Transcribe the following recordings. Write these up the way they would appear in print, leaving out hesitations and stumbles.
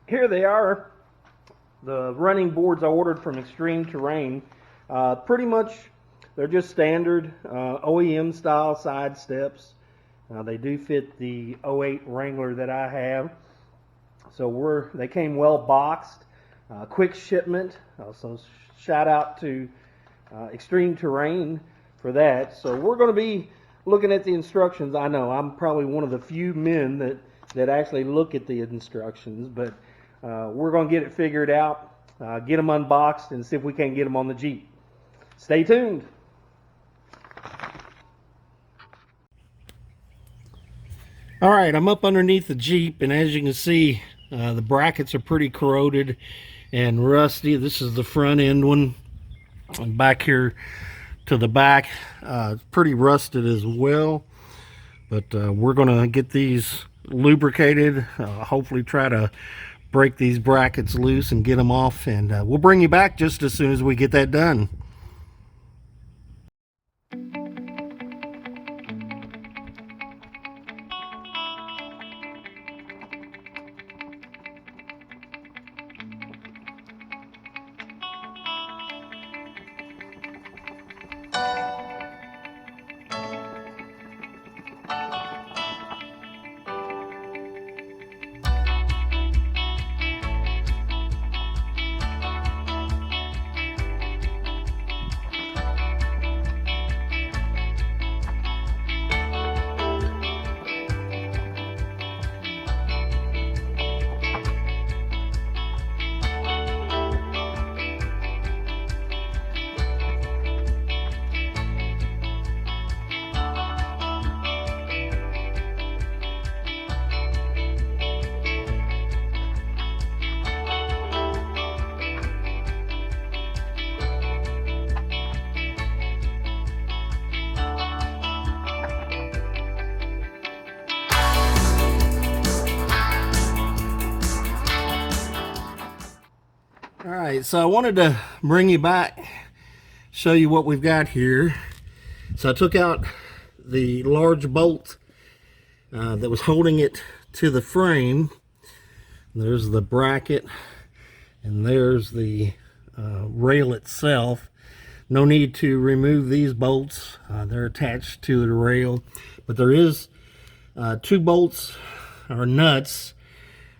Here they are, the running boards I ordered from Extreme Terrain. Pretty much, they're just standard OEM style side steps. They do fit the '08 Wrangler that I have. So they came well boxed, quick shipment. So shout out to Extreme Terrain for that. So we're going to be looking at the instructions. I know I'm probably one of the few men that actually look at the instructions, but we're going to get it figured out, get them unboxed, and see if we can't get them on the Jeep. Stay tuned. All right, I'm up underneath the Jeep, and as you can see, the brackets are pretty corroded and rusty. This is the front end one, and back here to the back, it's pretty rusted as well. But we're going to get these lubricated, hopefully try to break these brackets loose and get them off, and we'll bring you back just as soon as we get that done. Alright, so I wanted to bring you back, show you what we've got here. So I took out the large bolt that was holding it to the frame. There's the bracket, and there's the rail itself. No need to remove these bolts. They're attached to the rail, but there is 2 bolts or nuts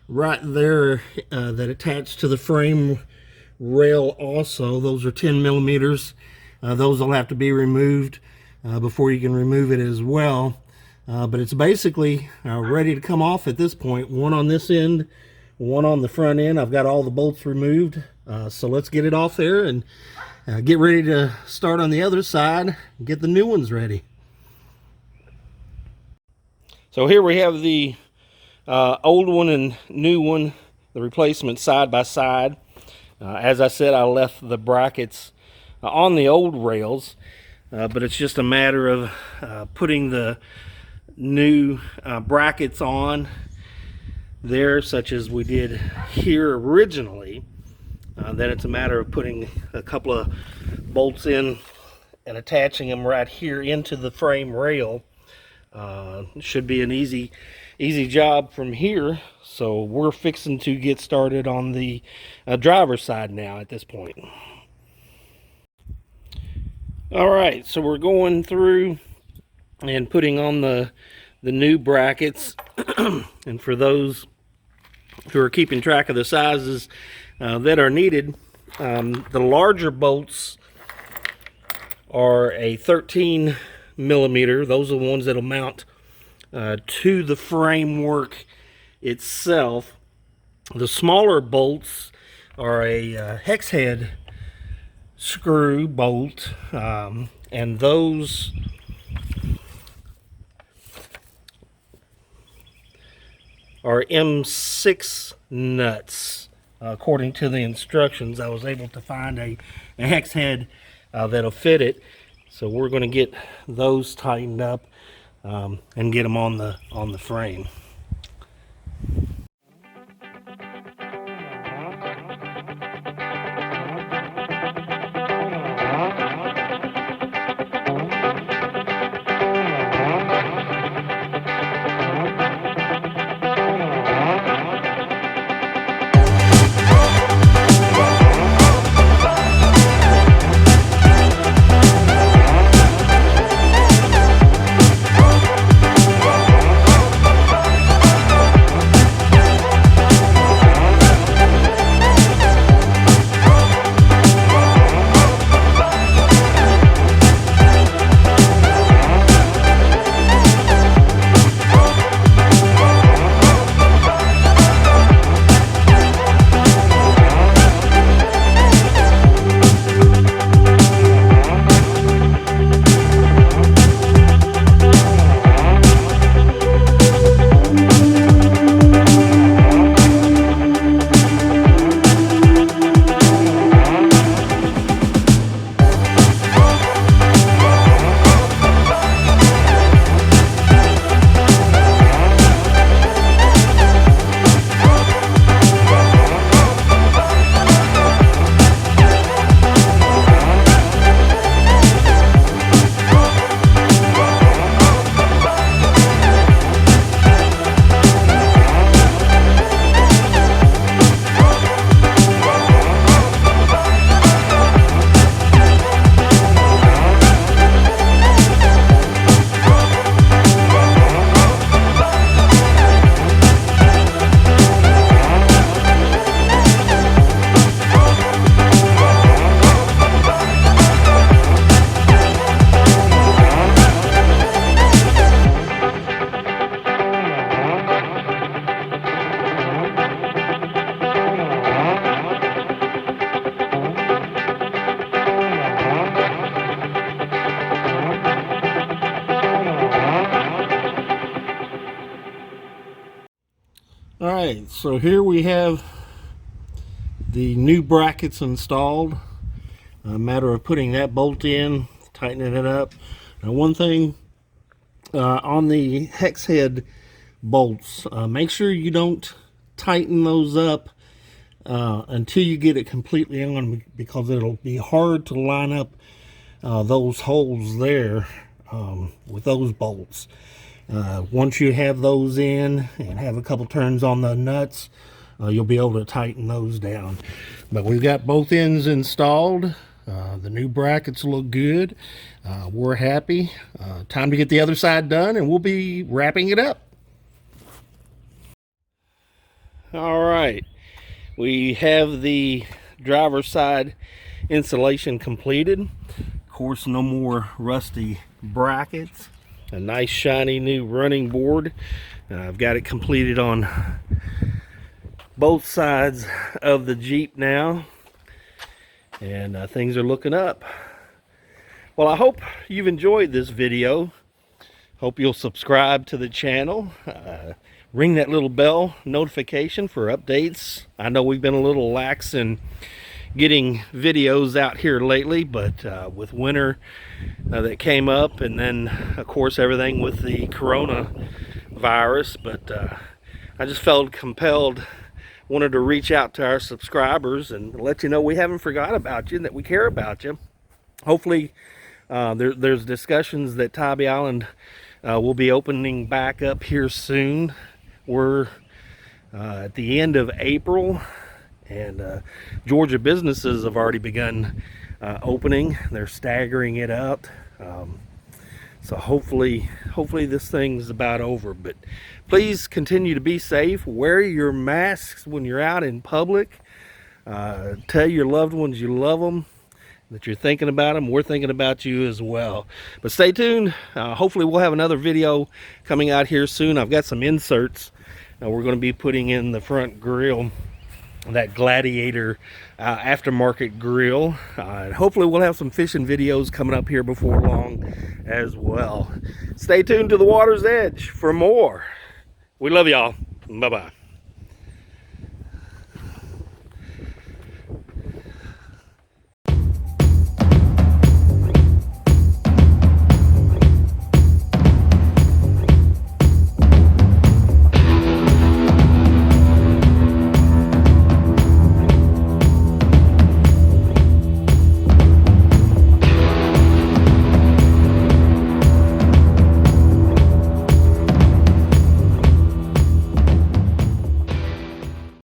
right there that attach to the frame rail also. Those are 10 millimeters. Those will have to be removed before you can remove it as well. But it's basically ready to come off at this point. One on this end, one on the front end. I've got all the bolts removed. So let's get it off there and get ready to start on the other side and get the new ones ready. So here we have the old one and new one, the replacement side by side. As I said, I left the brackets on the old rails, but it's just a matter of putting the new brackets on there, such as we did here originally. Then it's a matter of putting a couple of bolts in and attaching them right here into the frame rail. Should be an easy job from here. So we're fixing to get started on the driver's side now at this point. All right, so we're going through and putting on the new brackets. And for those who are keeping track of the sizes that are needed, the larger bolts are a 13 millimeter. Those are the ones that'll mount to the framework itself. The smaller bolts are a hex head screw bolt, and those are M6 nuts. According to the instructions, I was able to find a hex head that'll fit it. So we're going to get those tightened up and get them on the frame. All right, so here we have the new brackets installed. A matter of putting that bolt in, tightening it up. Now, one thing on the hex head bolts, make sure you don't tighten those up until you get it completely on, because it'll be hard to line up those holes there with those bolts. Once you have those in and have a couple turns on the nuts, you'll be able to tighten those down. But we've got both ends installed. The new brackets look good. We're happy. Time to get the other side done, and we'll be wrapping it up. All right, we have the driver's side installation completed. Of course, no more rusty brackets. A nice shiny new running board. I've got it completed on both sides of the Jeep now, and things are looking up. Well, I hope you've enjoyed this video. Hope you'll subscribe to the channel. Ring that little bell notification for updates. I know we've been a little lax in getting videos out here lately, but with winter that came up, and then of course everything with the coronavirus, but I just felt compelled, wanted to reach out to our subscribers and let you know we haven't forgot about you and that we care about you. Hopefully there's discussions that Tybee Island will be opening back up here soon. We're at the end of April, and Georgia businesses have already begun opening. They're staggering it out. So hopefully this thing's about over. But please continue to be safe. Wear your masks when you're out in public. Tell your loved ones you love them, that you're thinking about them. We're thinking about you as well. But stay tuned. Hopefully we'll have another video coming out here soon. I've got some inserts we're going to be putting in the front grille, that Gladiator aftermarket grill. And hopefully we'll have some fishing videos coming up here before long as well. Stay tuned to the water's edge for more. We love y'all. Bye-bye.